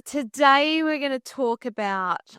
Today we're going to talk about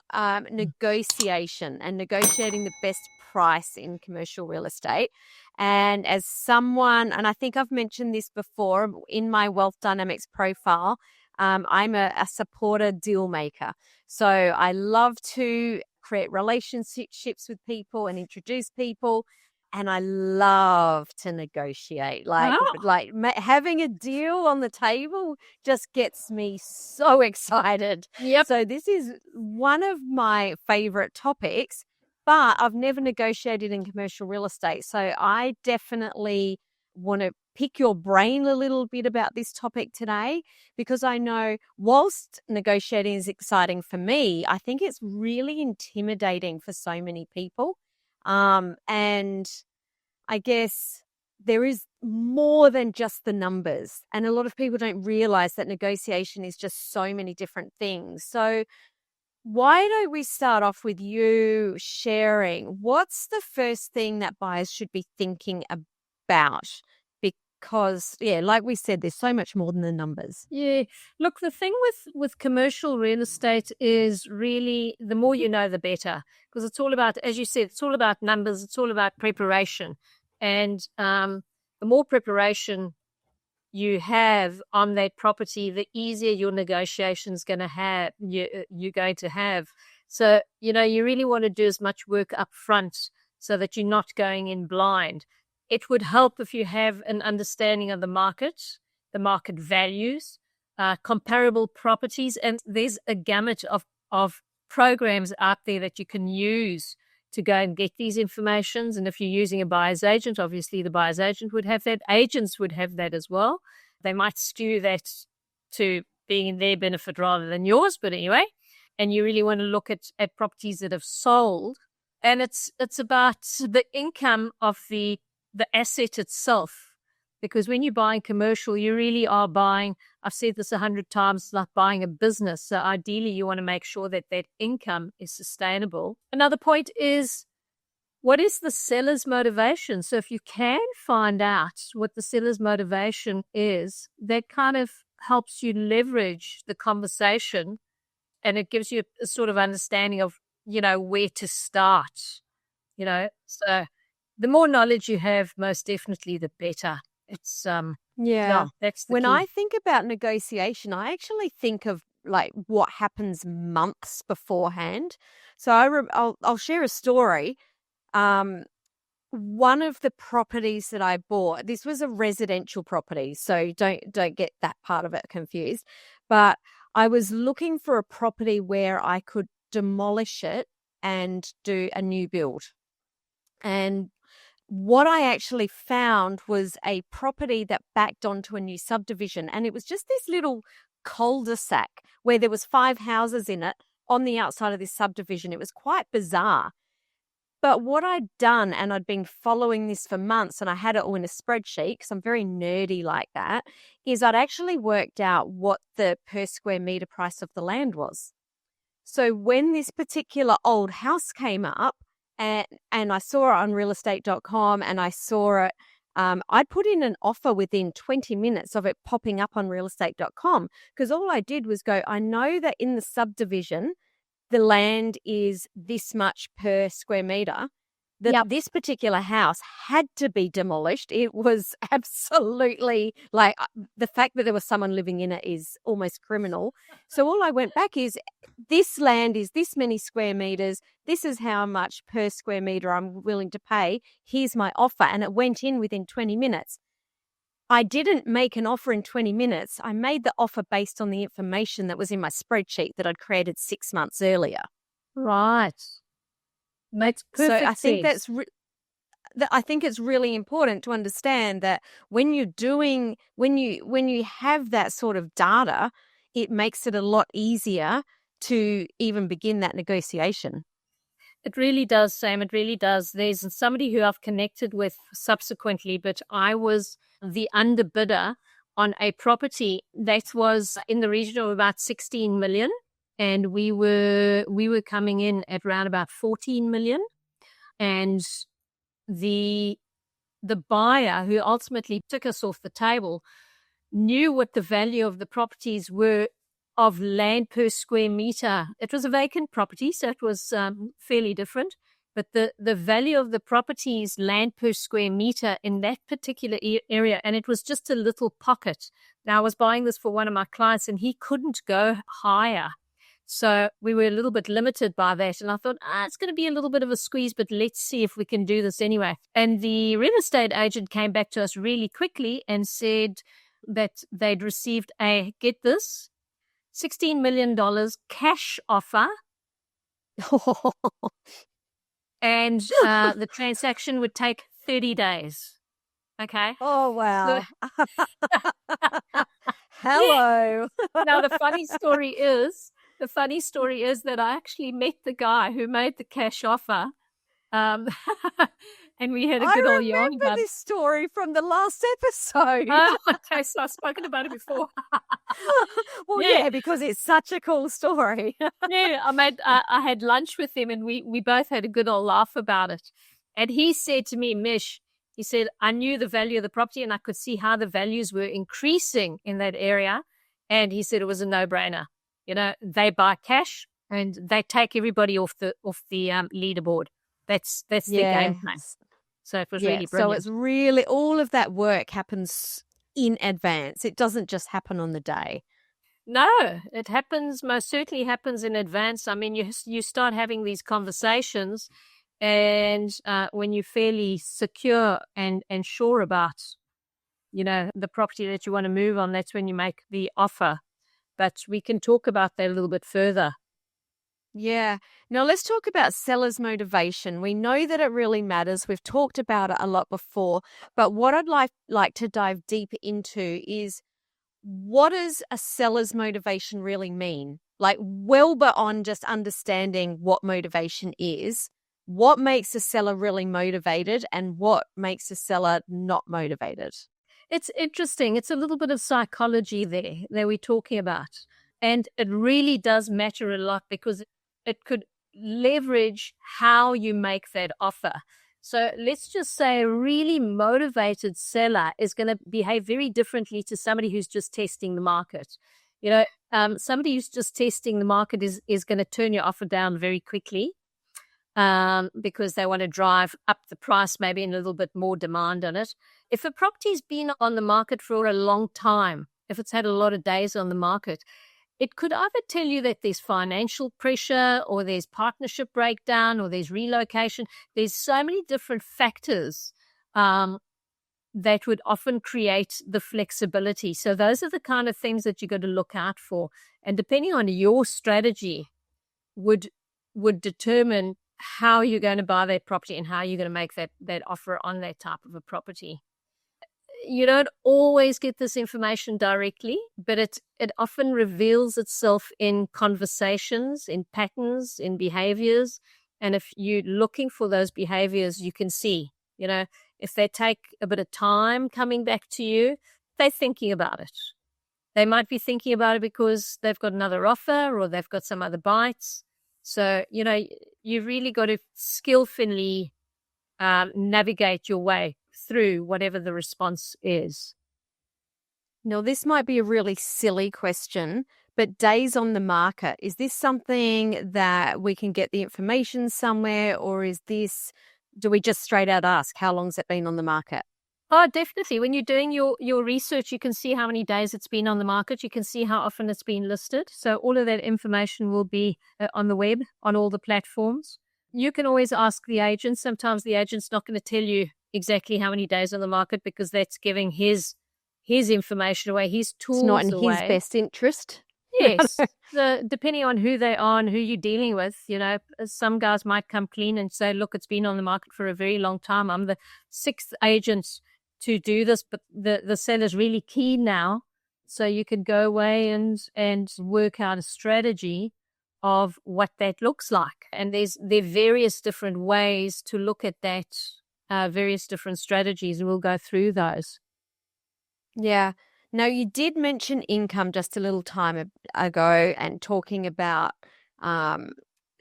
negotiation and negotiating the best price in commercial real estate. And as someone, and I think I've mentioned this before in my Wealth Dynamics profile, I'm a supporter deal maker. So I love to create relationships with people and introduce people. And I love to negotiate. Having a deal on the table just gets me so excited. Yep. So this is one of my favorite topics, but I've never negotiated in commercial real estate. So I definitely want to pick your brain a little bit about this topic today, because I know whilst negotiating is exciting for me, I think it's really intimidating for so many people. And I guess there is more than just the numbers. And a lot of people don't realize that negotiation is just so many different things. So why don't we start off with you sharing what's the first thing that buyers should be thinking about? Because, like we said, there's so much more than the numbers. Yeah. Look, the thing with commercial real estate is really the more you know, the better. Because it's all about, as you said, it's all about numbers. It's all about preparation. And the more preparation you have on that property, the easier your negotiation's going to have. You're going to have. So, you really want to do as much work up front so that you're not going in blind. It would help if you have an understanding of the market values, comparable properties, and there's a gamut of programs out there that you can use to go and get these informations. And if you're using a buyer's agent, obviously the buyer's agent would have that. Agents would have that as well. They might skew that to being in their benefit rather than yours, but anyway. And you really want to look at properties that have sold, and it's about the income of the asset itself. Because when you're buying commercial, you really are buying, I've said this 100 times, like buying a business. So ideally, you want to make sure that income is sustainable. Another point is, what is the seller's motivation? So if you can find out what the seller's motivation is, that kind of helps you leverage the conversation, and it gives you a sort of understanding of, where to start, So the more knowledge you have, most definitely the better. It's that's the when key. I think about negotiation, I actually think of like what happens months beforehand. So I'll share a story. One of the properties that I bought, this was a residential property, so don't get that part of it confused. But I was looking for a property where I could demolish it and do a new build. And what I actually found was a property that backed onto a new subdivision. And it was just this little cul-de-sac where there was 5 houses in it on the outside of this subdivision. It was quite bizarre. But what I'd done, and I'd been following this for months, and I had it all in a spreadsheet because I'm very nerdy like that, is I'd actually worked out what the per square meter price of the land was. So when this particular old house came up, and I saw it on realestate.com, and I saw it, I'd put in an offer within 20 minutes of it popping up on realestate.com, because all I did was go, I know that in the subdivision, the land is this much per square meter. This particular house had to be demolished. It was absolutely like the fact that there was someone living in it is almost criminal. So all I went back is, this land is this many square meters. This is how much per square meter I'm willing to pay. Here's my offer. And it went in within 20 minutes. I didn't make an offer in 20 minutes. I made the offer based on the information that was in my spreadsheet that I'd created 6 months earlier. Right. Makes perfect sense. So I think I think it's really important to understand that when you have that sort of data, it makes it a lot easier to even begin that negotiation. It really does, Sam. It really does. There's somebody who I've connected with subsequently, but I was the underbidder on a property that was in the region of about 16 million. And we were coming in at around about 14 million. And the buyer who ultimately took us off the table knew what the value of the properties were of land per square meter. It was a vacant property, so it was fairly different. But the value of the property's land per square meter in that particular area, and it was just a little pocket. Now, I was buying this for one of my clients, and he couldn't go higher. So we were a little bit limited by that. And I thought, it's going to be a little bit of a squeeze, but let's see if we can do this anyway. And the real estate agent came back to us really quickly and said that they'd received get this, $16 million cash offer. And the transaction would take 30 days. Okay. Oh, wow. Hello. Now, the funny story is that I actually met the guy who made the cash offer. And we had a good old yarn about it. I remember this story from the last episode. Oh, okay, so I've spoken about it before. Well, yeah, because it's such a cool story. Yeah, I had lunch with him, and we both had a good old laugh about it. And he said to me, Mish, he said, I knew the value of the property, and I could see how the values were increasing in that area. And he said it was a no-brainer. You know, they buy cash and they take everybody off the leaderboard. That's their game plan. So it was really brilliant. So it's really, all of that work happens in advance. It doesn't just happen on the day. No, it most certainly happens in advance. I mean, you start having these conversations, and when you're fairly secure and sure about, the property that you want to move on, that's when you make the offer. But we can talk about that a little bit further. Yeah. Now let's talk about seller's motivation. We know that it really matters. We've talked about it a lot before, but what I'd like to dive deep into is, what does a seller's motivation really mean? Like, well beyond just understanding what motivation is, what makes a seller really motivated and what makes a seller not motivated? It's interesting. It's a little bit of psychology there that we're talking about. And it really does matter a lot, because it could leverage how you make that offer. So let's just say a really motivated seller is going to behave very differently to somebody who's just testing the market. Somebody who's just testing the market is going to turn your offer down very quickly, because they want to drive up the price, maybe in a little bit more demand on it. If a property's been on the market for a long time, if it's had a lot of days on the market, it could either tell you that there's financial pressure, or there's partnership breakdown, or there's relocation. There's so many different factors that would often create the flexibility. So those are the kind of things that you got to look out for. And depending on your strategy would determine how you're going to buy that property and how you're going to make that offer on that type of a property. You don't always get this information directly, but it often reveals itself in conversations, in patterns, in behaviors. And if you're looking for those behaviors, you can see, if they take a bit of time coming back to you, they're thinking about it. They might be thinking about it because they've got another offer, or they've got some other bites. So, you really got to skillfully navigate your way through whatever the response is. Now, this might be a really silly question, but days on the market, is this something that we can get the information somewhere, or do we just straight out ask, how long's it been on the market? Oh, definitely. When you're doing your research, you can see how many days it's been on the market. You can see how often it's been listed. So all of that information will be on the web, on all the platforms. You can always ask the agent. Sometimes the agent's not going to tell you exactly how many days on the market, because that's giving his information away, his tools away. It's not in his best interest. Yes. So depending on who they are and who you're dealing with, some guys might come clean and say, look, it's been on the market for a very long time. I'm the 6th agent to do this, but the seller's really keen now. So you can go away and work out a strategy of what that looks like. And there are various different ways to look at that, various different strategies, and we'll go through those. Yeah. Now, you did mention income just a little time ago, and talking about,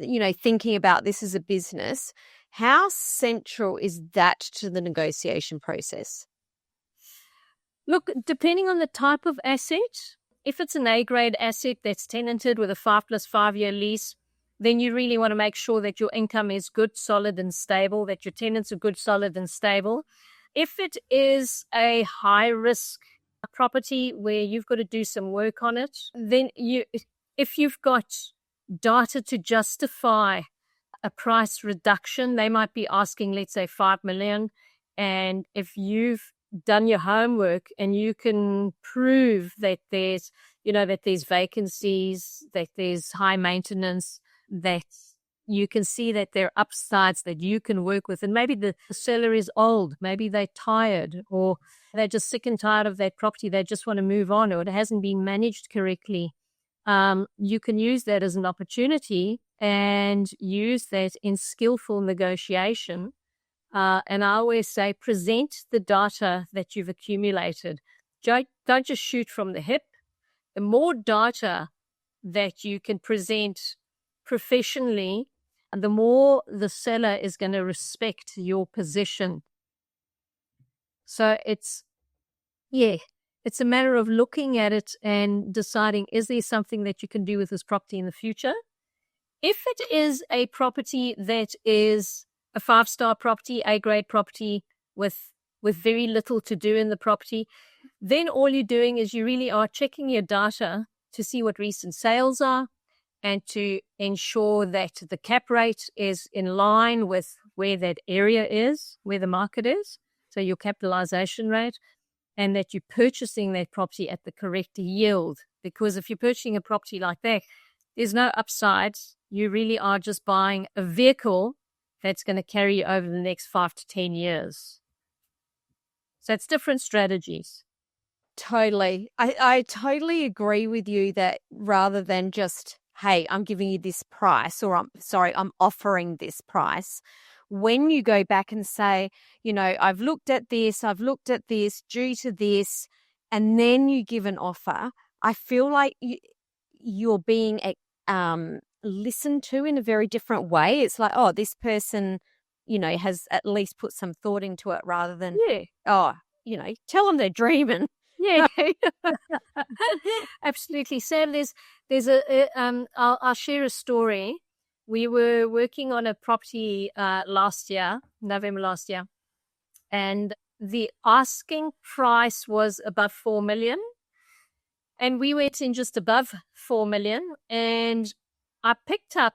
thinking about this as a business. How central is that to the negotiation process? Look, depending on the type of asset, If it's an A-grade asset that's tenanted with a 5+5 year lease, then you really want to make sure that your income is good, solid, and stable, that your tenants are good, solid, and stable. If it is a high-risk property where you've got to do some work on it, then if you've got data to justify a price reduction, they might be asking, let's say, 5 million. And if you've done your homework and you can prove that there's vacancies, that there's high maintenance, that you can see that there are upsides that you can work with, and maybe the seller is old, maybe they're tired, or they're just sick and tired of that property, they just want to move on, or it hasn't been managed correctly. You can use that as an opportunity and use that in skillful negotiation. And I always say, present the data that you've accumulated. Don't just shoot from the hip. The more data that you can present professionally, and the more the seller is going to respect your position. So it's a matter of looking at it and deciding, is there something that you can do with this property in the future? If it is a property that is a 5-star property, A-grade property with very little to do in the property, then all you're doing is you really are checking your data to see what recent sales are and to ensure that the cap rate is in line with where that area is, where the market is, so your capitalization rate, and that you're purchasing that property at the correct yield. Because if you're purchasing a property like that, there's no upsides. You really are just buying a vehicle that's going to carry you over the next 5 to 10 years. So it's different strategies. Totally. I totally agree with you that rather than just, hey, I'm giving you this price, or I'm offering this price, when you go back and say, I've looked at this due to this, and then you give an offer, I feel like you're being listened to in a very different way. It's like, oh, this person, has at least put some thought into it, rather than, tell them they're dreaming. Yeah, absolutely. Sam, there's I'll share a story. We were working on a property November last year, and the asking price was above 4 million, and we went in just above 4 million. And I picked up,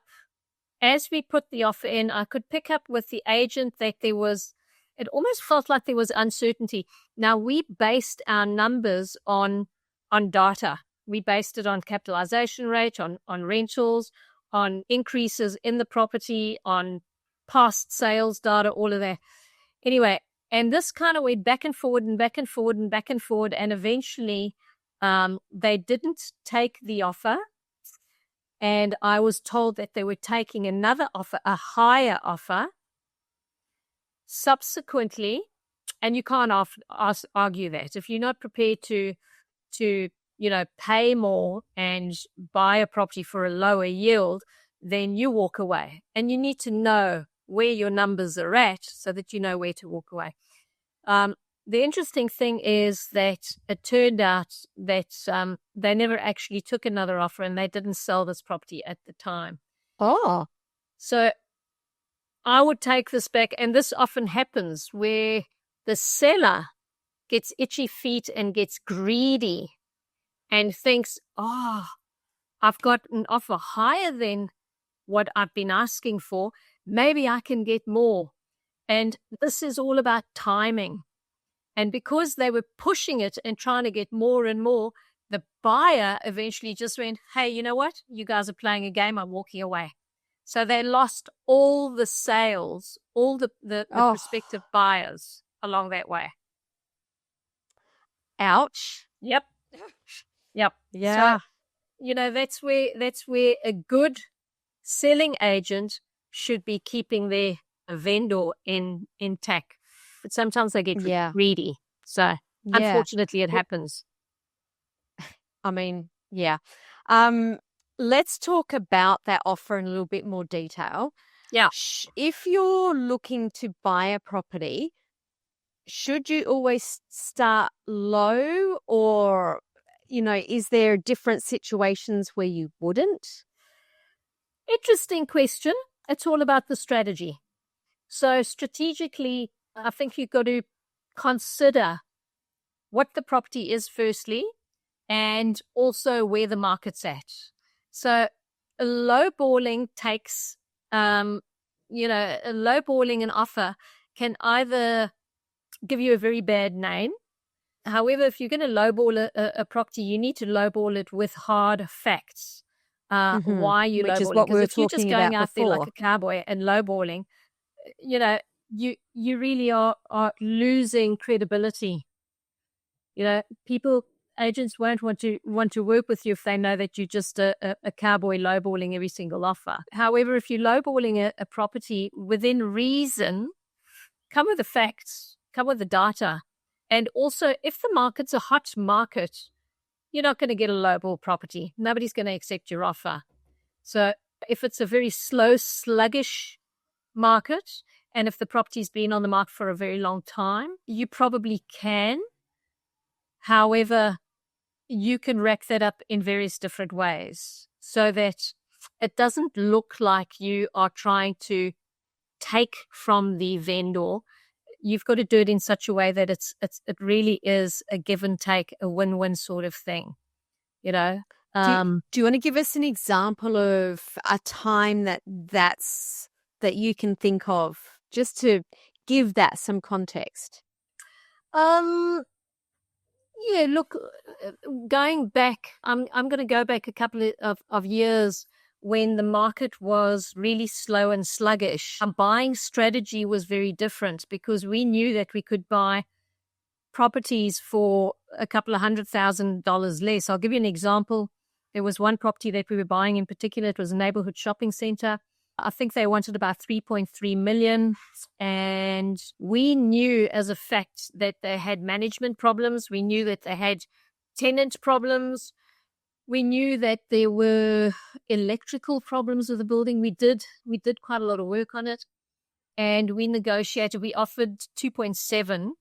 as we put the offer in, I could pick up with the agent that it almost felt like there was uncertainty. Now, we based our numbers on data. We based it on capitalization rate, on rentals, on increases in the property, on past sales data, all of that. Anyway, and this kind of went back and forward and back and forward and back and forward, and eventually they didn't take the offer, and I was told that they were taking another offer, a higher offer. Subsequently, and you can't argue that. If you're not prepared to pay more and buy a property for a lower yield, then you walk away. And you need to know where your numbers are at so that you know where to walk away. The interesting thing is that it turned out that they never actually took another offer, and they didn't sell this property at the time. Oh. So I would take this back, and this often happens where the seller gets itchy feet and gets greedy and thinks, I've got an offer higher than what I've been asking for. Maybe I can get more. And this is all about timing. And because they were pushing it and trying to get more and more, the buyer eventually just went, hey, you know what? You guys are playing a game. I'm walking away. So they lost all the sales, all the prospective buyers along that way. Ouch. Yep. Yeah. So, that's where a good selling agent should be keeping their vendor intact. But sometimes they get greedy. So unfortunately it happens. I mean, yeah. Let's talk about that offer in a little bit more detail. Yeah. If you're looking to buy a property, should you always start low, or, is there different situations where you wouldn't? Interesting question. It's all about the strategy. So strategically, I think you've got to consider what the property is firstly, and also where the market's at. So a lowballing takes, a lowballing an offer can either give you a very bad name. However, if you're going to lowball a property, you need to lowball it with hard facts. Why you Which lowballing? is what we were Because if you're just talking going about out there like before. a cowboy and lowballing, you really are losing credibility. Agents won't want to work with you if they know that you're just a cowboy lowballing every single offer. However, if you're lowballing a property within reason, come with the facts, come with the data. And also, if the market's a hot market, you're not going to get a lowball property. Nobody's going to accept your offer. So if it's a very slow, sluggish market, and if the property's been on the market for a very long time, you probably can. However, you can rack that up in various different ways so that it doesn't look like you are trying to take from the vendor. You've got to do it in such a way that it really is a give and take, a win-win sort of thing. Do you want to give us an example of a time that you can think of, just to give that some context? Yeah, look, going back, I'm going to go back a couple of years when the market was really slow and sluggish. Our buying strategy was very different because we knew that we could buy properties for a couple of $100,000 less. I'll give you an example. There was one property that we were buying in particular. It was a neighborhood shopping center. I think they wanted about 3.3 million. And we knew as a fact that they had management problems. We knew that they had tenant problems. We knew that there were electrical problems with the building. We did quite a lot of work on it. And we negotiated. We offered 2.7.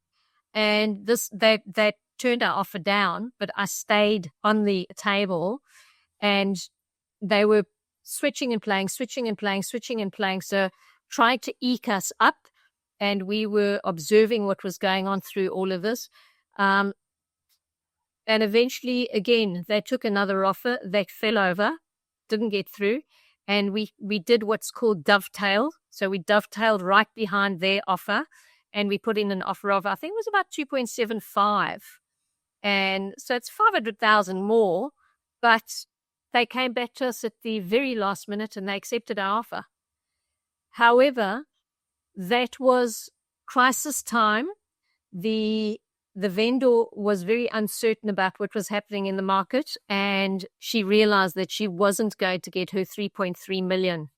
And they turned our offer down, but I stayed on the table, and they were switching and playing. So trying to eke us up, and we were observing what was going on through all of this. And eventually, again, they took another offer that fell over, didn't get through, and we did what's called dovetail. So we dovetailed right behind their offer, and we put in an offer of, I think it was about 2.75. And so it's 500,000 more, but they came back to us at the very last minute and they accepted our offer. However, that was crisis time. The vendor was very uncertain about what was happening in the market, and she realized that she wasn't going to get her 3.3 million.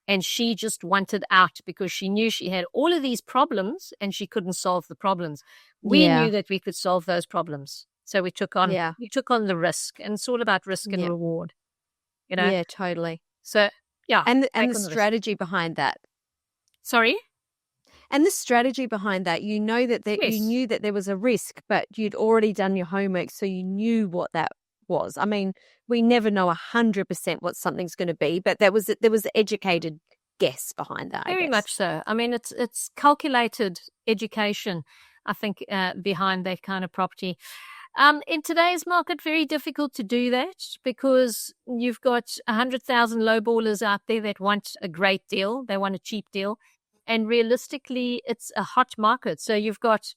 And she just wanted out because she knew she had all of these problems and she couldn't solve the problems. We knew that we could solve those problems. So we took on the risk, and it's all about risk and reward. Yeah, totally. So and the strategy behind that. Sorry? And the strategy behind that, you knew that there was a risk, but you'd already done your homework, so you knew what that was. I mean, we never know 100% what something's going to be, but there was an educated guess behind that. Very much so. I mean, it's calculated education, I think, behind that kind of property. In today's market, very difficult to do that because you've got 100,000 lowballers out there that want a great deal. They want a cheap deal. And realistically, it's a hot market. So you've got,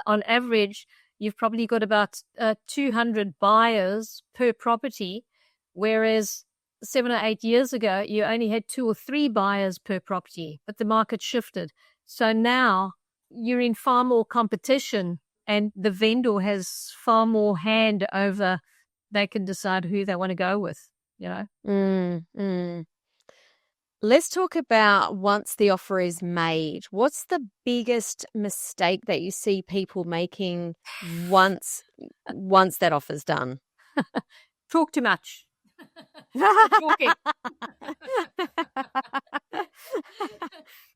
on average, you've probably got about 200 buyers per property, whereas 7 or 8 years ago, you only had 2 or 3 buyers per property, but the market shifted. So now you're in far more competition, and the vendor has far more hand over. They can decide who they want to go with, Let's talk about once the offer is made. What's the biggest mistake that you see people making once that offer's done? Talk too much. Talking.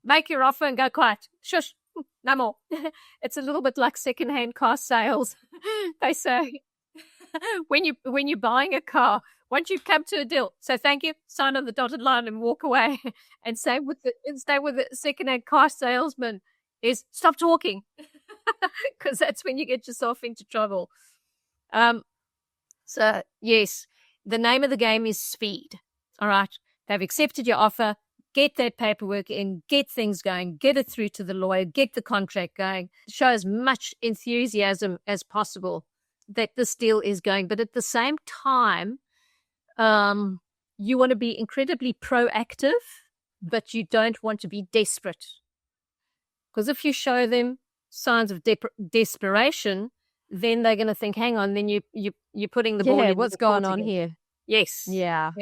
Make your offer and go quiet. Shush, no more. It's a little bit like secondhand car sales. They say, when you're buying a car, once you've come to a deal, say thank you, sign on the dotted line, and walk away. And stay with the secondhand car salesman is stop talking, because that's when you get yourself into trouble. So yes, the name of the game is speed. All right, they've accepted your offer. Get that paperwork in, get things going, get it through to the lawyer, get the contract going, show as much enthusiasm as possible that this deal is going. But at the same time, you want to be incredibly proactive, but you don't want to be desperate. Because if you show them signs of desperation, then they're going to think, hang on, then you're putting the ball in. What's going on here? Yes. Yeah.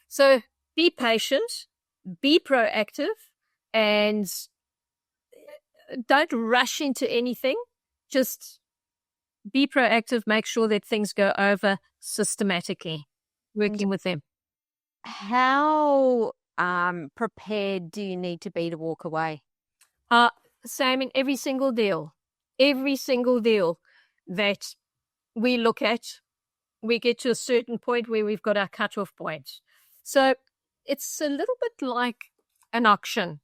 So be patient, be proactive, and don't rush into anything. Just be proactive, make sure that things go over systematically, working with them. How prepared do you need to be to walk away? Same in every single deal. Every single deal that we look at, we get to a certain point where we've got our cutoff point. So it's a little bit like an auction.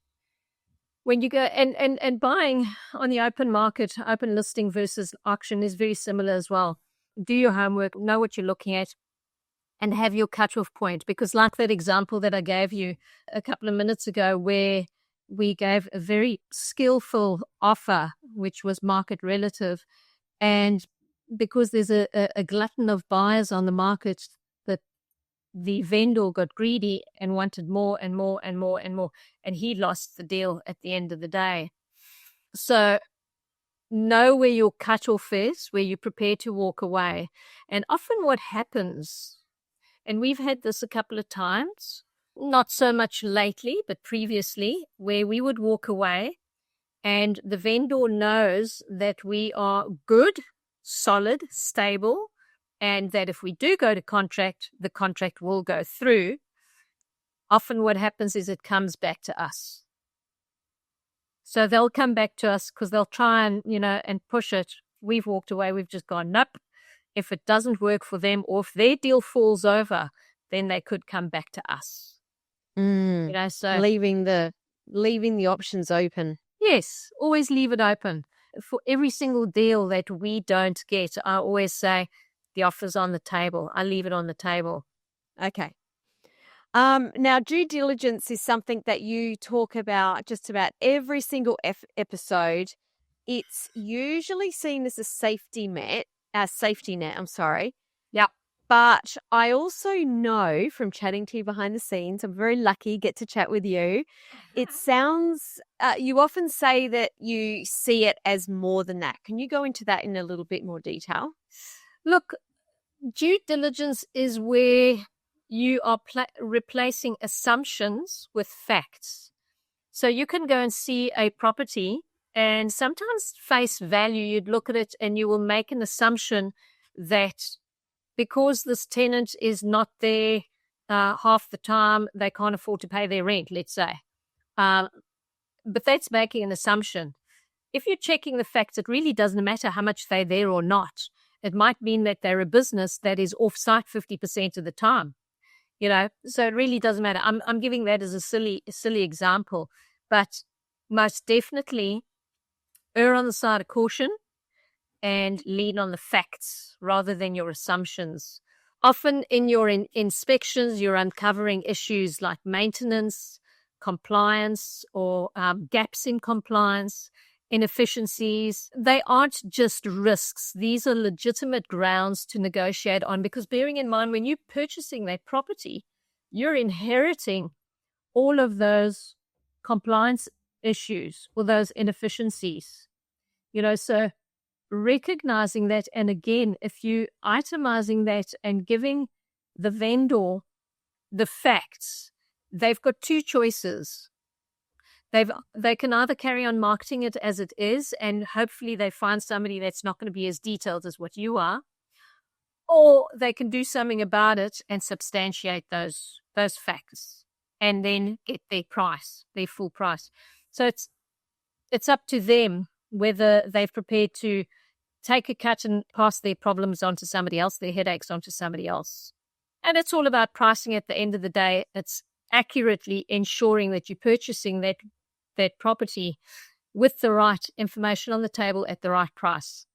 When you go and buying on the open market, open listing versus auction is very similar as well. Do your homework, know what you're looking at, and have your cutoff point. Because like that example that I gave you a couple of minutes ago where we gave a very skillful offer, which was market relative, and because there's a glutton of buyers on the market, that the vendor got greedy and wanted more and more and more and more, and he lost the deal at the end of the day. So know where your cutoff is, where you're prepared to walk away. And often what happens, and we've had this a couple of times, not so much lately, but previously, where we would walk away and the vendor knows that we are good, solid, stable, and that if we do go to contract, the contract will go through. Often what happens is it comes back to us. So they'll come back to us because they'll try and, and push it. We've walked away. We've just gone, nope. If it doesn't work for them or if their deal falls over, then they could come back to us. So leaving the options open. Yes, always leave it open. For every single deal that we don't get, I always say the offer's on the table. I leave it on the table. Okay. Now, due diligence is something that you talk about just about every single episode. It's usually seen as a safety net. Yeah. But I also know from chatting to you behind the scenes, I'm very lucky get to chat with you. It sounds, you often say that you see it as more than that. Can you go into that in a little bit more detail? Look, due diligence is where you are replacing assumptions with facts. So you can go and see a property and sometimes face value, you'd look at it and you will make an assumption that because this tenant is not there half the time, they can't afford to pay their rent, let's say. But that's making an assumption. If you're checking the facts, it really doesn't matter how much they're there or not. It might mean that they're a business that is off-site 50% of the time. So it really doesn't matter. I'm giving that as a silly example, but most definitely err on the side of caution and lean on the facts rather than your assumptions. Often in your inspections, you're uncovering issues like maintenance, compliance, or gaps in compliance, inefficiencies. They aren't just risks. These are legitimate grounds to negotiate on, because bearing in mind, when you're purchasing that property, you're inheriting all of those compliance issues or those inefficiencies. So recognizing that, and again, if you itemizing that and giving the vendor the facts, they've got two choices. They can either carry on marketing it as it is, and hopefully they find somebody that's not going to be as detailed as what you are, or they can do something about it and substantiate those facts, and then get their full price. So it's up to them whether they're prepared to take a cut and pass their problems onto somebody else, their headaches onto somebody else. And it's all about pricing at the end of the day. It's accurately ensuring that you're purchasing that property with the right information on the table at the right price.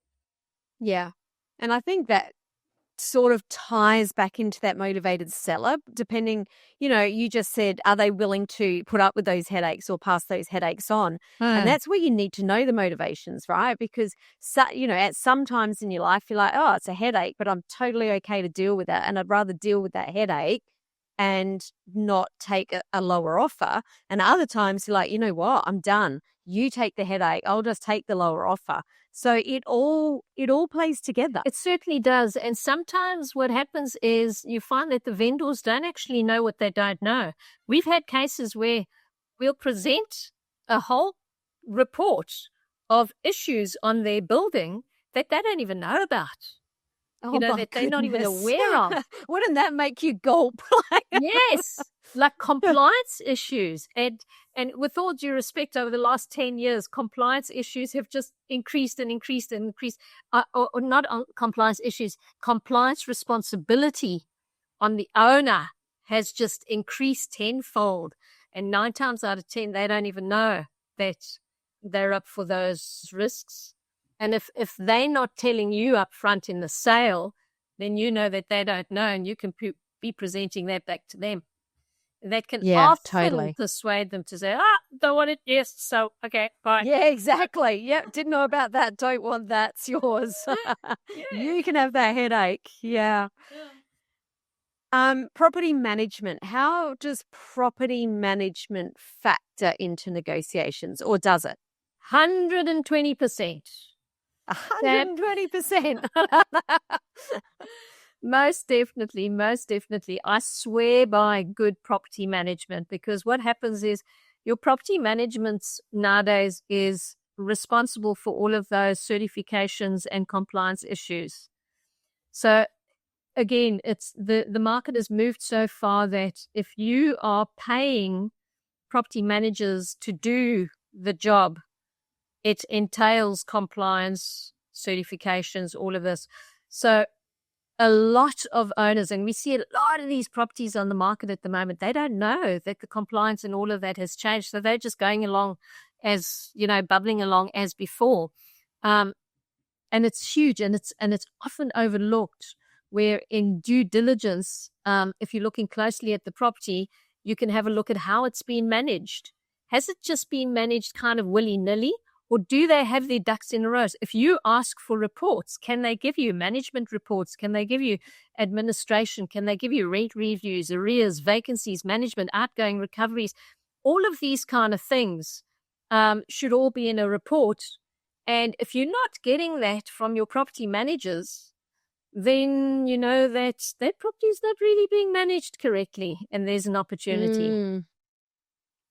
Yeah. And I think that sort of ties back into that motivated seller, depending, you just said, are they willing to put up with those headaches or pass those headaches on? And that's where you need to know the motivations, right? Because, at some times in your life, you're like, oh, it's a headache, but I'm totally okay to deal with it. And I'd rather deal with that headache and not take a lower offer. And other times you're like, you know what, I'm done. You take the headache. I'll just take the lower offer. So it all plays together. It certainly does. And sometimes what happens is you find that the vendors don't actually know what they don't know. We've had cases where we'll present a whole report of issues on their building that they don't even know about. Oh, that they're not even aware of. Wouldn't that make you gulp? Yes, like compliance issues. And with all due respect, over the last 10 years, compliance issues have just increased and increased and increased. Or not on compliance issues, compliance responsibility on the owner has just increased tenfold. And 9 times out of 10, they don't even know that they're up for those risks. And if they're not telling you up front in the sale, then you know that they don't know, and you can be presenting that back to them. That can often persuade them to say, don't want it, yes, so, okay, bye. Yeah, exactly. Yep, didn't know about that, don't want that, it's yours. You can have that headache, yeah. Property management. How does property management factor into negotiations, or does it? 120%. 120%. Most definitely. I swear by good property management, because what happens is your property management nowadays is responsible for all of those certifications and compliance issues. So again, it's the market has moved so far that if you are paying property managers to do the job, it entails compliance, certifications, all of this. So a lot of owners, and we see a lot of these properties on the market at the moment, they don't know that the compliance and all of that has changed. So they're just going along as, bubbling along as before. And it's huge, and it's often overlooked, where in due diligence, if you're looking closely at the property, you can have a look at how it's been managed. Has it just been managed kind of willy-nilly? Or do they have their ducks in a row? If you ask for reports, can they give you management reports? Can they give you administration? Can they give you rent reviews, arrears, vacancies, management, outgoing recoveries? All of these kind of things should all be in a report. And if you're not getting that from your property managers, then you know that property is not really being managed correctly, and there's an opportunity.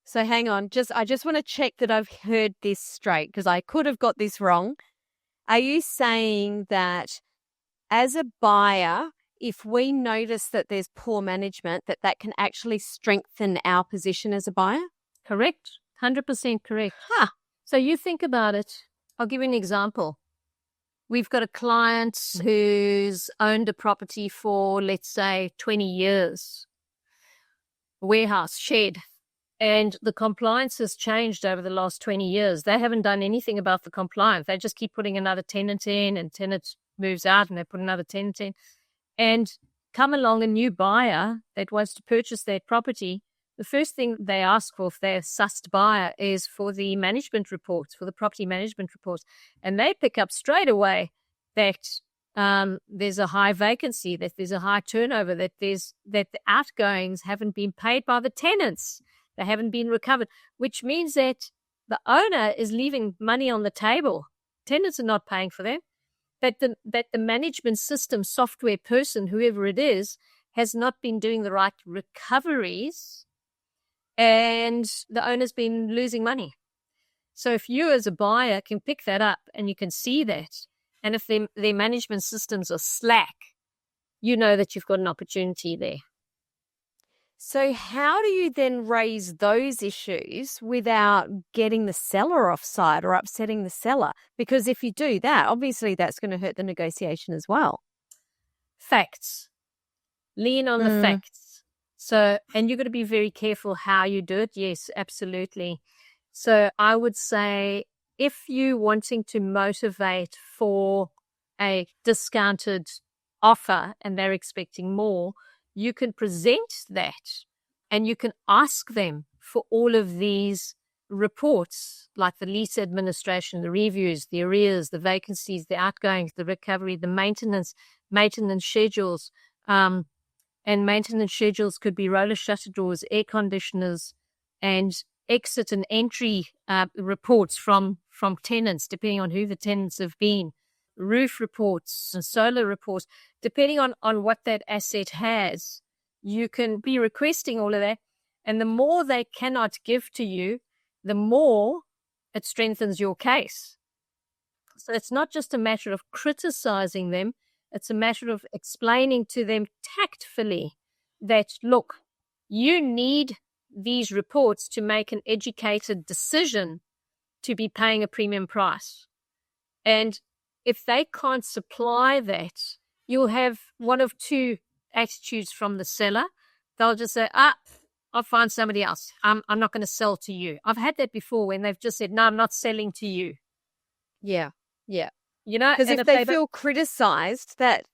So hang on, I just want to check that I've heard this straight, because I could have got this wrong. Are you saying that as a buyer, if we notice that there's poor management, that can actually strengthen our position as a buyer? Correct. 100% correct. Huh. So you think about it. I'll give you an example. We've got a client who's owned a property for, let's say, 20 years. Warehouse, shed. And the compliance has changed over the last 20 years. They haven't done anything about the compliance. They just keep putting another tenant in, and tenant moves out, and they put another tenant in. And come along a new buyer that wants to purchase their property. The first thing they ask for, if they're a sussed buyer, is for the management reports, for the property management reports. And they pick up straight away that there's a high vacancy, that there's a high turnover, that the outgoings haven't been paid by the tenants. They haven't been recovered, which means that the owner is leaving money on the table. Tenants are not paying for them. That the management system software person, whoever it is, has not been doing the right recoveries, and the owner's been losing money. So if you as a buyer can pick that up and you can see that, and if their management systems are slack, you know that you've got an opportunity there. So how do you then raise those issues without getting the seller offside or upsetting the seller? Because if you do that, obviously that's going to hurt the negotiation as well. Facts. Lean on the facts. So, and you've got to be very careful how you do it. Yes, absolutely. So I would say if you're wanting to motivate for a discounted offer and they're expecting more, you can present that and you can ask them for all of these reports, like the lease administration, the reviews, the arrears, the vacancies, the outgoings, the recovery, the maintenance schedules. And maintenance schedules could be roller shutter doors, air conditioners, and exit and entry reports from tenants, depending on who the tenants have been, roof reports and solar reports, depending on what that asset has. You can be requesting all of that. And the more they cannot give to you, the more it strengthens your case. So it's not just a matter of criticizing them. It's a matter of explaining to them tactfully that, look, you need these reports to make an educated decision to be paying a premium price. And if they can't supply that, you'll have one of two attitudes from the seller. They'll just say, I'll find somebody else. I'm not going to sell to you. I've had that before when they've just said, no, I'm not selling to you. Yeah. You know, because if they feel criticized, that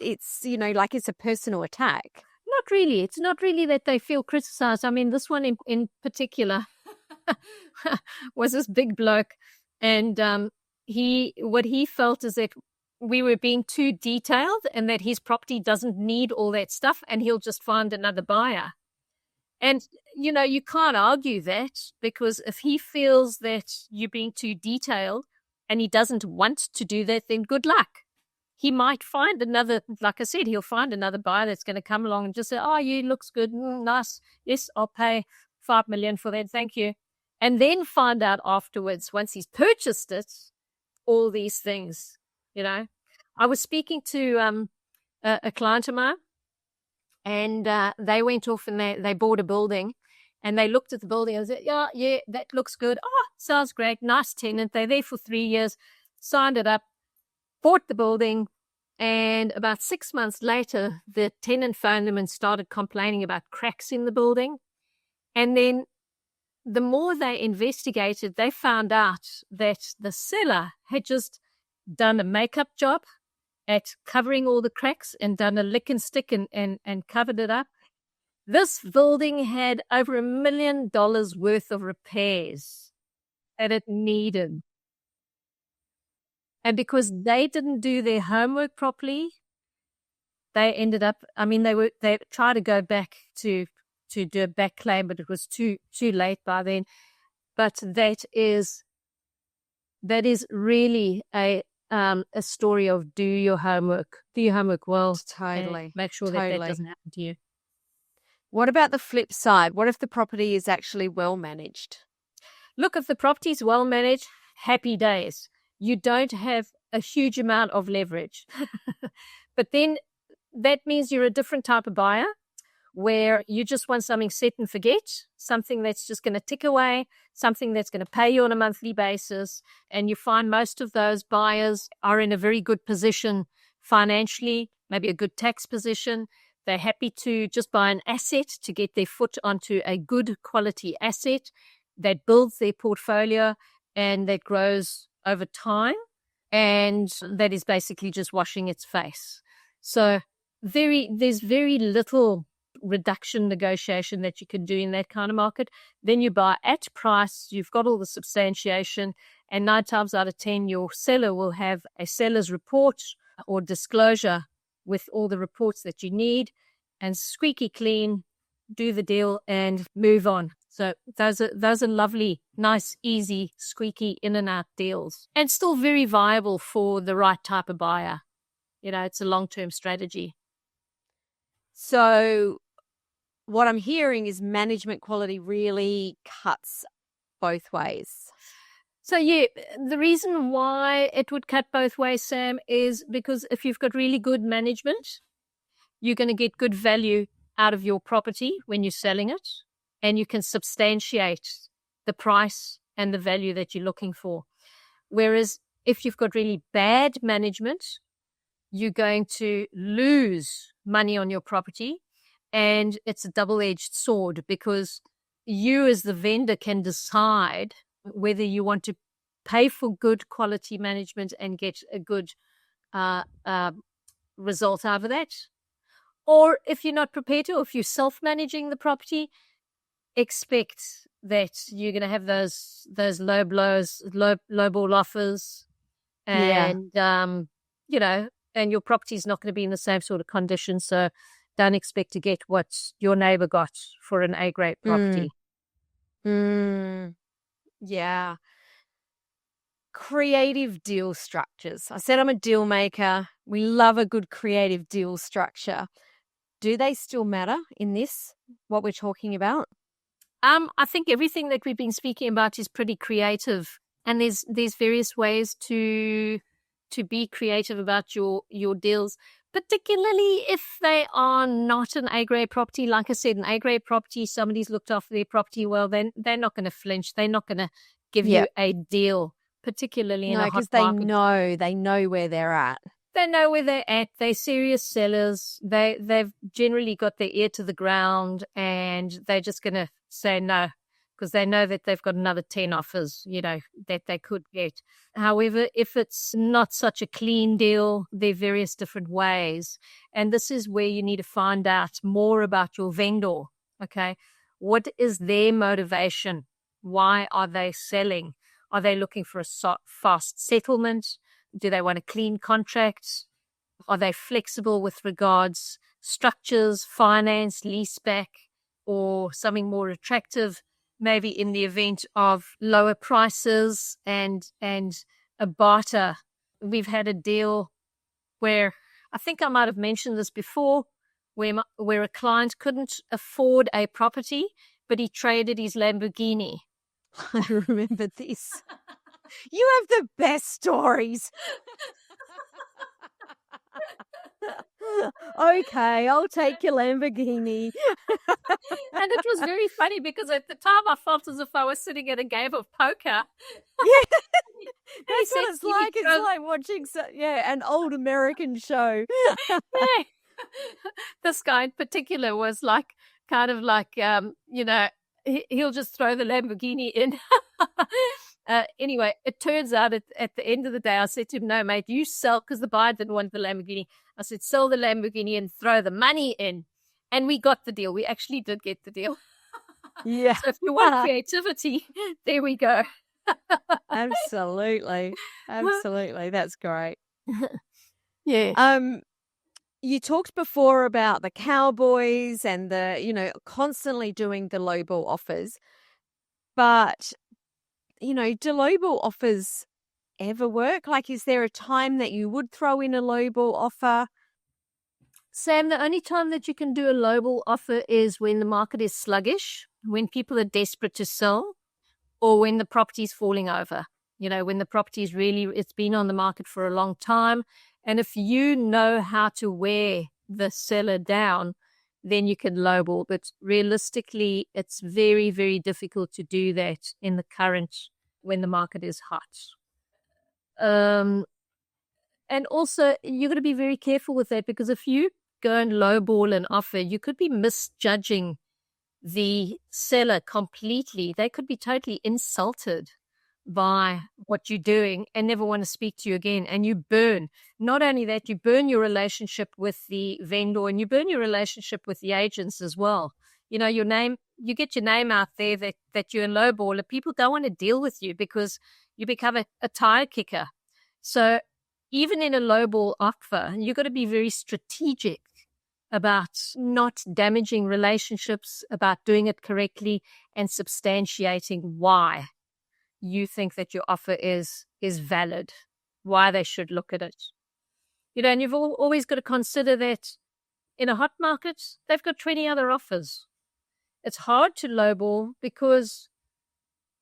it's like it's a personal attack. Not really. It's not really that they feel criticized. I mean, this one in particular was this big bloke, and what he felt is that we were being too detailed, and that his property doesn't need all that stuff, and he'll just find another buyer. And you can't argue that, because if he feels that you're being too detailed, and he doesn't want to do that, then good luck. He might find another, like I said, he'll find another buyer that's going to come along and just say, oh, yeah, looks good, nice. Yes, I'll pay $5 million for that, thank you. And then find out afterwards, once he's purchased it, all these things, I was speaking to a client of mine, and they went off and they bought a building. And they looked at the building and said, yeah, that looks good. Oh, sounds great. Nice tenant. They're there for 3 years. Signed it up, bought the building. And about 6 months later, the tenant phoned them and started complaining about cracks in the building. And then the more they investigated, they found out that the seller had just done a makeup job at covering all the cracks and done a lick and stick and covered it up. This building had over $1 million worth of repairs that it needed. And because they didn't do their homework properly, they ended up, they tried to go back to do a back claim, but it was too late by then. But that is really a story of do your homework well. Totally. Make sure that doesn't happen to you. What about the flip side? What if the property is actually well managed? Look, if the property is well managed, happy days. You don't have a huge amount of leverage. But then that means you're a different type of buyer, where you just want something set and forget, something that's just going to tick away, something that's going to pay you on a monthly basis. And you find most of those buyers are in a very good position financially, maybe a good tax position. They're happy to just buy an asset to get their foot onto a good quality asset that builds their portfolio and that grows over time, and that is basically just washing its face. So there's very little reduction negotiation that you can do in that kind of market. Then you buy at price, you've got all the substantiation, and 9 times out of 10, your seller will have a seller's report or disclosure with all the reports that you need, and squeaky clean, do the deal and move on. So those are lovely, nice, easy, squeaky in and out deals, and still very viable for the right type of buyer. It's a long-term strategy. So what I'm hearing is management quality really cuts both ways. So, yeah, the reason why it would cut both ways, Sam, is because if you've got really good management, you're going to get good value out of your property when you're selling it, and you can substantiate the price and the value that you're looking for. Whereas if you've got really bad management, you're going to lose money on your property, and it's a double-edged sword, because you as the vendor can decide whether you want to pay for good quality management and get a good result out of that. Or if you're not prepared to, or if you're self-managing the property, expect that you're going to have those low ball offers, and you know, and your property is not going to be in the same sort of condition. So don't expect to get what your neighbor got for an A-grade property. Yeah. Creative deal structures. I said I'm a deal maker. We love a good creative deal structure. Do they still matter in this, what we're talking about? I think everything that we've been speaking about is pretty creative, and there's various ways to be creative about your deals, particularly if they are not an A-grade property. Like I said, an A-grade property, somebody's looked after their property well, then they're not going to flinch. They're not going to give you a deal, particularly in a hot market. No, they know where they're at. They know where they're at. They're serious sellers. They've generally got their ear to the ground, and they're just going to say no, because they know that they've got another 10 offers, you know, that they could get. However, if it's not such a clean deal, there are various different ways. And this is where you need to find out more about your vendor. Okay. What is their motivation? Why are they selling? Are they looking for a fast settlement? Do they want a clean contract? Are they flexible with regards structures, finance, leaseback, or something more attractive, maybe in the event of lower prices and a barter? We've had a deal where, I think I might have mentioned this before, where a client couldn't afford a property, but he traded his Lamborghini. I remember this. You have the best stories. Okay, I'll take your Lamborghini. And it was very funny, because at the time I felt as if I was sitting at a game of poker. Yeah, that's what it's like. It's like watching an old American show. Yeah. This guy in particular was like, kind of like, you know, he'll just throw the Lamborghini in. Anyway, it turns out at the end of the day, I said to him, no, mate, you sell, because the buyer didn't want the Lamborghini. I said, sell the Lamborghini and throw the money in. And we got the deal. We actually did get the deal. Yeah. So if you want creativity, there we go. Absolutely. Absolutely. That's great. Yeah. You talked before about the cowboys and the, you know, constantly doing the lowball offers. But, you know, do lowball offers ever work? Like, is there a time that you would throw in a lowball offer? Sam, the only time that you can do a lowball offer is when the market is sluggish, when people are desperate to sell, or when the property's falling over. You know, when the property's it's been on the market for a long time. And if you know how to wear the seller down, then you can lowball. But realistically, it's very, very difficult to do that in the current, when the market is hot. And also, you've got to be very careful with that, because if you go and lowball an offer, you could be misjudging the seller completely. They could be totally insulted by what you're doing and never want to speak to you again. And you burn, not only that, you burn your relationship with the vendor, and you burn your relationship with the agents as well. You know, your name, you get your name out there that you're a lowballer. People don't want to deal with you because you become a tire kicker. So even in a lowball offer, you've got to be very strategic about not damaging relationships, about doing it correctly, and substantiating why you think that your offer is valid, why they should look at it. You know, and you've always got to consider that in a hot market, they've got 20 other offers. It's hard to lowball because,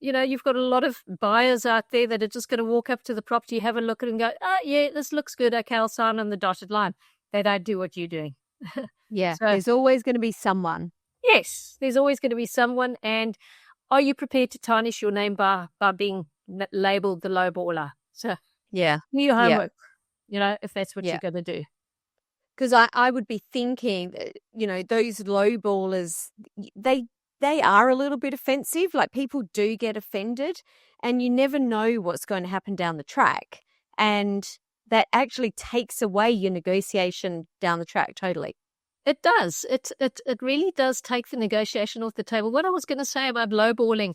you know, you've got a lot of buyers out there that are just going to walk up to the property, have a look at it and go, oh, yeah, this looks good. Okay, I'll sign on the dotted line. They don't do what you're doing. Yeah, So, there's always going to be someone. yes, there's always going to be someone. And are you prepared to tarnish your name by being labeled the lowballer? So, Yeah, do your yeah, homework, if that's what yeah. you're going to do. Because I would be thinking that, those low ballers, they are a little bit offensive. Like, people do get offended, and you never know what's going to happen down the track. And that actually takes away your negotiation down the track totally. It does. It really does take the negotiation off the table. What I was going to say about lowballing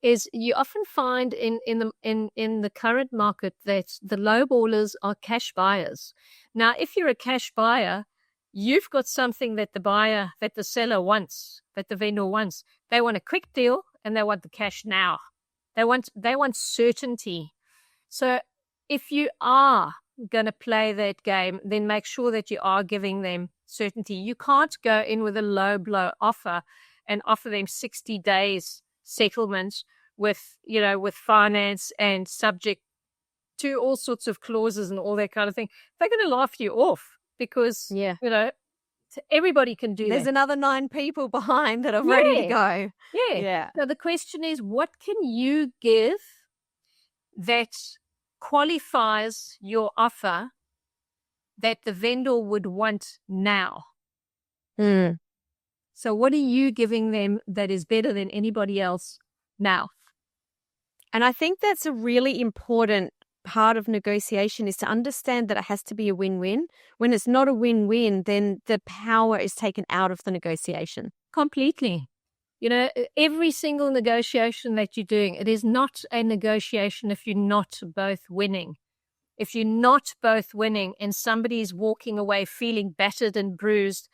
is you often find in the current market that the lowballers are cash buyers. Now, if you're a cash buyer, you've got something that the seller wants, that the vendor wants. They want a quick deal and they want the cash now. They want certainty. So if you are going to play that game, then make sure that you are giving them certainty. You can't go in with a low blow offer and offer them 60 days settlement with finance and subject to all sorts of clauses and all that kind of thing. They're going to laugh you off because, everybody can do that. There's another 9 people behind that are ready to go. Yeah. So the question is, what can you give that qualifies your offer that the vendor would want now? So what are you giving them that is better than anybody else now? And I think that's a really important part of negotiation, is to understand that it has to be a win-win. When it's not a win-win, then the power is taken out of the negotiation. Completely. Every single negotiation that you're doing, it is not a negotiation if you're not both winning. If you're not both winning and somebody is walking away feeling battered and bruised,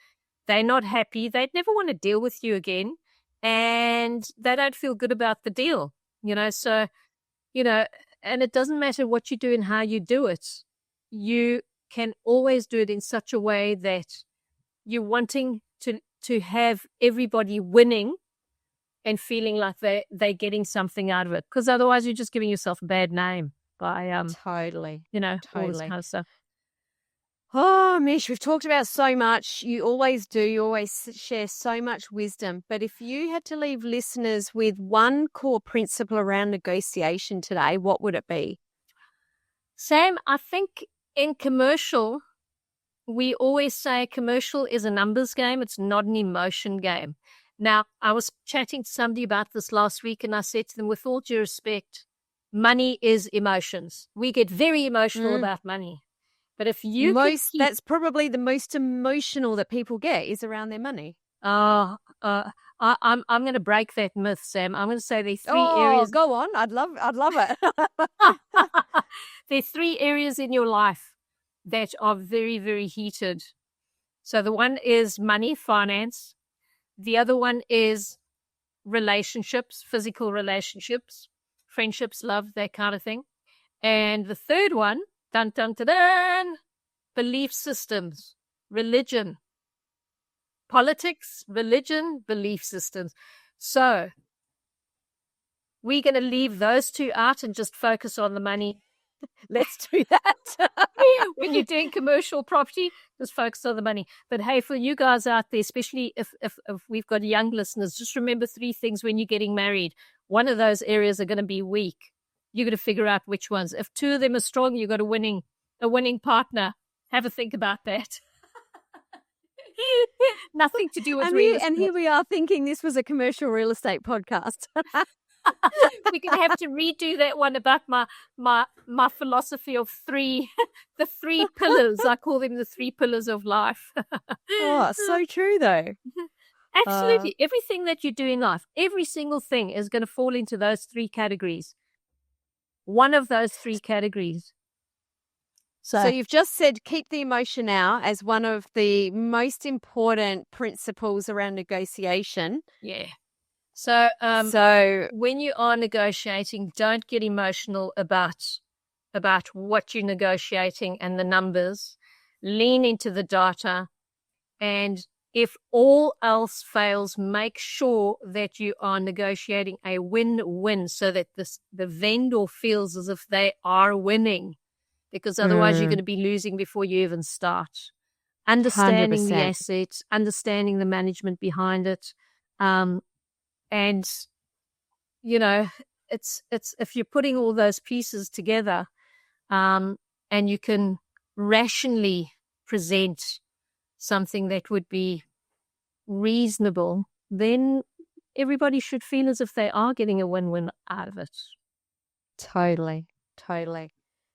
they're not happy, they'd never want to deal with you again, and they don't feel good about the deal. And it doesn't matter what you do and how you do it. You can always do it in such a way that you're wanting to have everybody winning and feeling like they're getting something out of it. Because otherwise you're just giving yourself a bad name by, Totally. all this kind of stuff. Oh, Mish, we've talked about so much. You always do. You always share so much wisdom. But if you had to leave listeners with one core principle around negotiation today, what would it be? Sam, I think in commercial, we always say commercial is a numbers game. It's not an emotion game. Now, I was chatting to somebody about this last week, and I said to them, with all due respect, money is emotions. We get very emotional about money. But if you that's probably the most emotional that people get, is around their mony. I'm going to break that myth, Sam. I'm going to say there's 3 areas. Go on. I'd love it. There's 3 areas in your life that are very, very heated. So the one is money, finance. The other one is relationships, physical relationships, friendships, love, that kind of thing. And the third one, dun, dun, dun, dun, belief systems, religion, politics, religion, belief systems. So we're going to leave those 2 out and just focus on the money. Let's do that. When you're doing commercial property, just focus on the money. But hey, for you guys out there, especially if we've got young listeners, just remember 3 things when you're getting married. One of those areas are going to be weak. You're going to figure out which ones. If 2 of them are strong, you've got a winning partner. Have a think about that. Nothing to do with real estate. And here we are thinking this was a commercial real estate podcast. We're going to have to redo that one about my philosophy of 3, the 3 pillars. I call them the 3 pillars of life. So true though. Absolutely. Everything that you do in life, every single thing is going to fall into those 3 categories. One of those 3 categories. So you've just said keep the emotion out as one of the most important principles around negotiation. Yeah. So when you are negotiating, don't get emotional about what you're negotiating and the numbers. Lean into the data, and if all else fails, make sure that you are negotiating a win-win so that the vendor feels as if they are winning, because otherwise you're going to be losing before you even start. understanding the 100%. assets, understanding the management behind it. And, you know, it's if you're putting all those pieces together, and you can rationally present something that would be reasonable, then everybody should feel as if they are getting a win-win out of it. Totally.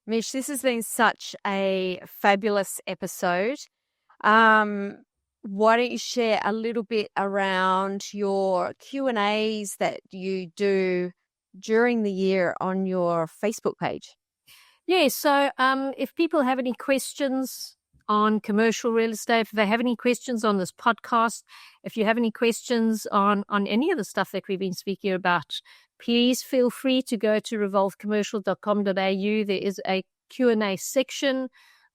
Mish, this has been such a fabulous episode. Why don't you share a little bit around your Q&As that you do during the year on your Facebook page? Yeah, so if people have any questions on commercial real estate, if they have any questions on this podcast, if you have any questions on any of the stuff that we've been speaking about, please feel free to go to revolvecommercial.com.au. There is a Q&A section.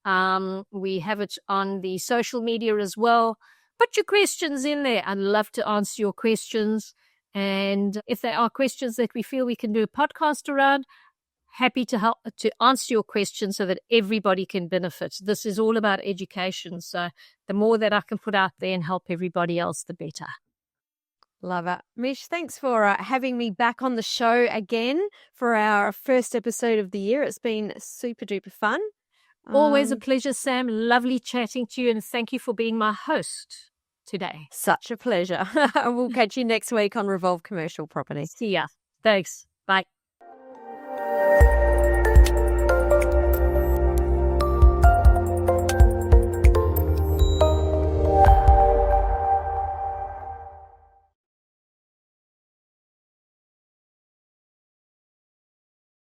We have it on the social media as well. Put your questions in there. I'd love to answer your questions. And if there are questions that we feel we can do a podcast around, happy to help to answer your questions so that everybody can benefit. This is all about education. So the more that I can put out there and help everybody else, the better. Love it. Mish, thanks for having me back on the show again for our first episode of the year. It's been super duper fun. Always a pleasure, Sam. Lovely chatting to you, and thank you for being my host today. Such a pleasure. We'll catch you next week on Revolve Commercial Property. See ya. Thanks. Bye.